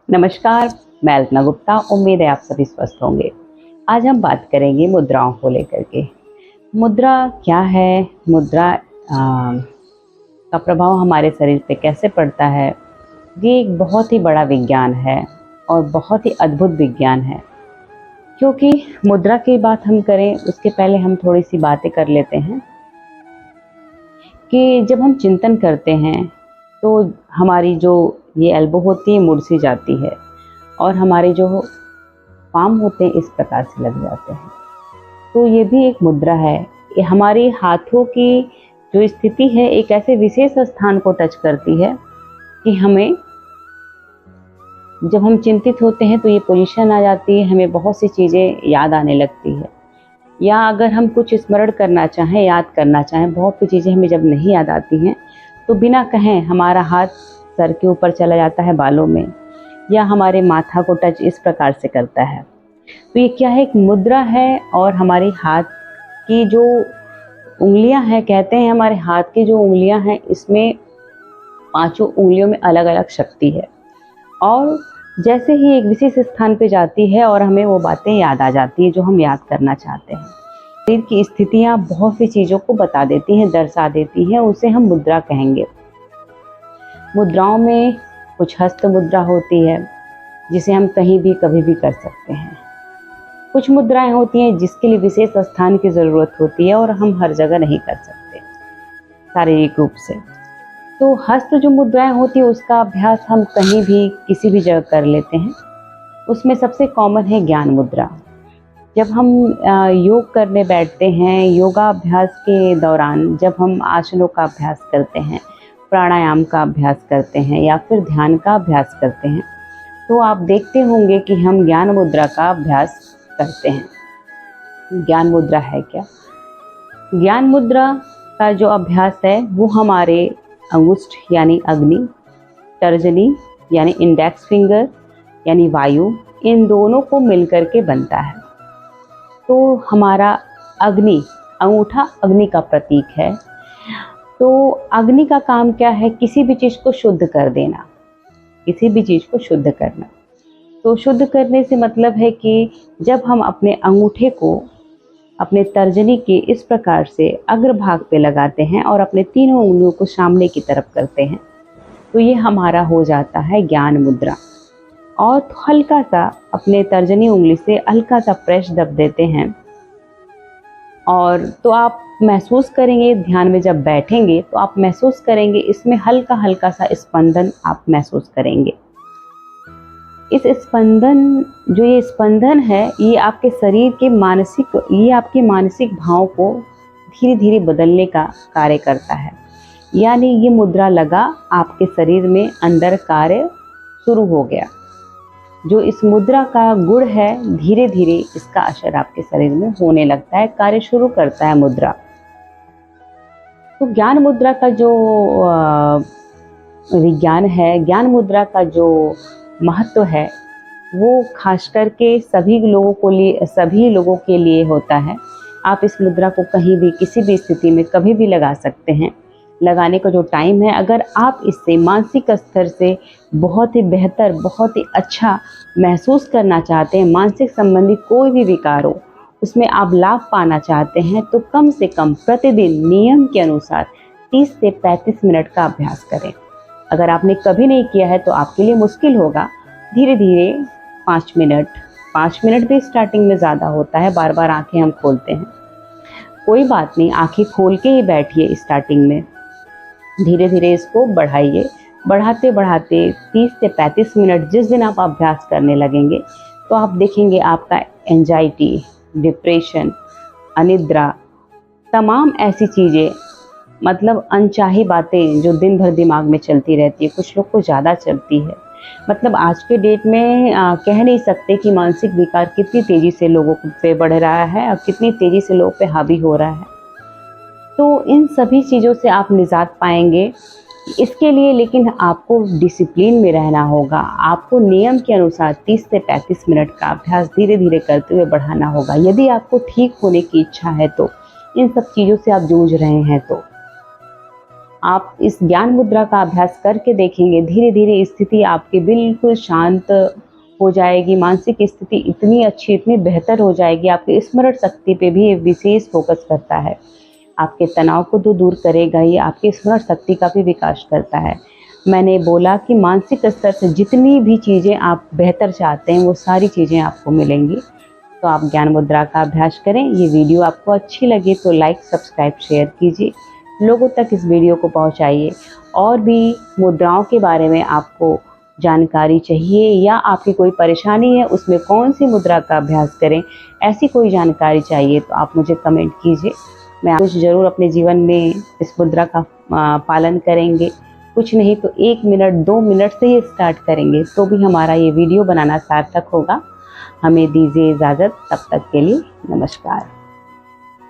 नमस्कार, मैं अल्पना गुप्ता। उम्मीद है आप सभी स्वस्थ होंगे। आज हम बात करेंगे मुद्राओं को लेकर के। मुद्रा क्या है? मुद्रा का प्रभाव हमारे शरीर पे कैसे पड़ता है? ये एक बहुत ही बड़ा विज्ञान है और बहुत ही अद्भुत विज्ञान है। क्योंकि मुद्रा की बात हम करें उसके पहले हम थोड़ी सी बातें कर लेते हैं कि जब हम चिंतन करते हैं तो हमारी जो ये एल्बो होती है मुड़ सी जाती है और हमारे जो पाम होते हैं इस प्रकार से लग जाते हैं। तो ये भी एक मुद्रा है। ये हमारे हाथों की जो स्थिति है एक ऐसे विशेष स्थान को टच करती है कि हमें जब हम चिंतित होते हैं तो ये पोजीशन आ जाती है, हमें बहुत सी चीज़ें याद आने लगती है। या अगर हम कुछ स्मरण करना चाहें, याद करना चाहें, बहुत सी चीज़ें हमें जब नहीं याद आती हैं तो बिना कहें हमारा हाथ सर के ऊपर चला जाता है बालों में, या हमारे माथा को टच इस प्रकार से करता है। तो ये क्या है? एक मुद्रा है। और हमारे हाथ की जो उंगलियां हैं, कहते हैं हमारे हाथ की जो उंगलियां हैं इसमें पांचों उंगलियों में अलग अलग शक्ति है। और जैसे ही एक विशेष स्थान पे जाती है और हमें वो बातें याद आ जाती हैं जो हम याद करना चाहते हैं। शरीर की स्थितियाँ बहुत सी चीज़ों को बता देती हैं, दर्शा देती हैं, उसे हम मुद्रा कहेंगे। मुद्राओं में कुछ हस्त मुद्रा होती है जिसे हम कहीं भी कभी भी कर सकते हैं। कुछ मुद्राएं होती हैं जिसके लिए विशेष स्थान की ज़रूरत होती है और हम हर जगह नहीं कर सकते शारीरिक रूप से। तो हस्त जो मुद्राएं होती है उसका अभ्यास हम कहीं भी किसी भी जगह कर लेते हैं। उसमें सबसे कॉमन है ज्ञान मुद्रा। जब हम योग करने बैठते हैं, योगाभ्यास के दौरान जब हम आसनों का अभ्यास करते हैं, प्राणायाम का अभ्यास करते हैं या फिर ध्यान का अभ्यास करते हैं, तो आप देखते होंगे कि हम ज्ञान मुद्रा का अभ्यास करते हैं। ज्ञान मुद्रा है क्या? ज्ञान मुद्रा का जो अभ्यास है वो हमारे अंगुष्ठ यानी अग्नि, तर्जनी यानी इंडेक्स फिंगर यानी वायु, इन दोनों को मिलकर के बनता है। तो हमारा अग्नि, अंगूठा अग्नि का प्रतीक है। तो अग्नि का काम क्या है? किसी भी चीज़ को शुद्ध कर देना, किसी भी चीज़ को शुद्ध करना। तो शुद्ध करने से मतलब है कि जब हम अपने अंगूठे को अपने तर्जनी के इस प्रकार से अग्रभाग पे लगाते हैं और अपने तीनों उंगलियों को सामने की तरफ करते हैं तो ये हमारा हो जाता है ज्ञान मुद्रा। और हल्का सा अपने तर्जनी उंगली से हल्का सा प्रेस दब देते हैं और तो आप महसूस करेंगे, ध्यान में जब बैठेंगे तो आप महसूस करेंगे इसमें हल्का हल्का सा स्पंदन आप महसूस करेंगे। इस स्पंदन, जो ये स्पंदन है, ये आपके शरीर के मानसिक, ये आपके मानसिक भाव को धीरे धीरे बदलने का कार्य करता है। यानी ये मुद्रा लगा आपके शरीर में अंदर कार्य शुरू हो गया। जो इस मुद्रा का गुण है, धीरे धीरे इसका असर आपके शरीर में होने लगता है, कार्य शुरू करता है मुद्रा। तो ज्ञान मुद्रा का जो विज्ञान है, ज्ञान मुद्रा का जो महत्व है वो खास करके सभी लोगों के लिए होता है। आप इस मुद्रा को कहीं भी किसी भी स्थिति में कभी भी लगा सकते हैं। लगाने का जो टाइम है, अगर आप इससे मानसिक स्तर से बहुत ही बेहतर, बहुत ही अच्छा महसूस करना चाहते हैं, मानसिक संबंधी कोई भी विकार हो उसमें आप लाभ पाना चाहते हैं, तो कम से कम प्रतिदिन नियम के अनुसार 30 से 35 मिनट का अभ्यास करें। अगर आपने कभी नहीं किया है तो आपके लिए मुश्किल होगा। धीरे धीरे 5 मिनट भी स्टार्टिंग में ज़्यादा होता है, बार बार आंखें हम खोलते हैं, कोई बात नहीं, आंखें खोल के ही बैठिए। स्टार्टिंग में धीरे धीरे इसको बढ़ाइए, बढ़ाते बढ़ाते 30 से 35 मिनट जिस दिन आप अभ्यास करने लगेंगे तो आप देखेंगे आपका एंजाइटी, डिप्रेशन, अनिद्रा, तमाम ऐसी चीज़ें, मतलब अनचाही बातें जो दिन भर दिमाग में चलती रहती है, कुछ लोग को ज़्यादा चलती है। मतलब आज के डेट में कह नहीं सकते कि मानसिक विकार कितनी तेज़ी से लोगों पे बढ़ रहा है और कितनी तेज़ी से लोगों पे हावी हो रहा है। तो इन सभी चीज़ों से आप निजात पाएंगे। इसके लिए लेकिन आपको डिसिप्लिन में रहना होगा। आपको नियम के अनुसार 30 से 35 मिनट का अभ्यास धीरे धीरे करते हुए बढ़ाना होगा। यदि आपको ठीक होने की इच्छा है तो, इन सब चीज़ों से आप जूझ रहे हैं तो आप इस ज्ञान मुद्रा का अभ्यास करके देखेंगे, धीरे धीरे स्थिति आपकी बिल्कुल शांत हो जाएगी, मानसिक स्थिति इतनी अच्छी, इतनी बेहतर हो जाएगी। आपकी स्मरण शक्ति पे भी ये विशेष फोकस करता है। आपके तनाव को तो दूर करेगा ही, आपकी स्मरण शक्ति का भी विकास करता है। मैंने बोला कि मानसिक स्तर से जितनी भी चीज़ें आप बेहतर चाहते हैं वो सारी चीज़ें आपको मिलेंगी। तो आप ज्ञान मुद्रा का अभ्यास करें। ये वीडियो आपको अच्छी लगे तो लाइक, सब्सक्राइब, शेयर कीजिए, लोगों तक इस वीडियो को पहुंचाइए। और भी मुद्राओं के बारे में आपको जानकारी चाहिए या आपकी कोई परेशानी है उसमें कौन सी मुद्रा का अभ्यास करें, ऐसी कोई जानकारी चाहिए तो आप मुझे कमेंट कीजिए। मैं कुछ ज़रूर अपने जीवन में इस मुद्रा का पालन करेंगे। कुछ नहीं तो 1 मिनट 2 मिनट से ही स्टार्ट करेंगे तो भी हमारा ये वीडियो बनाना सार्थक होगा। हमें दीजिए इजाज़त, तब तक के लिए नमस्कार।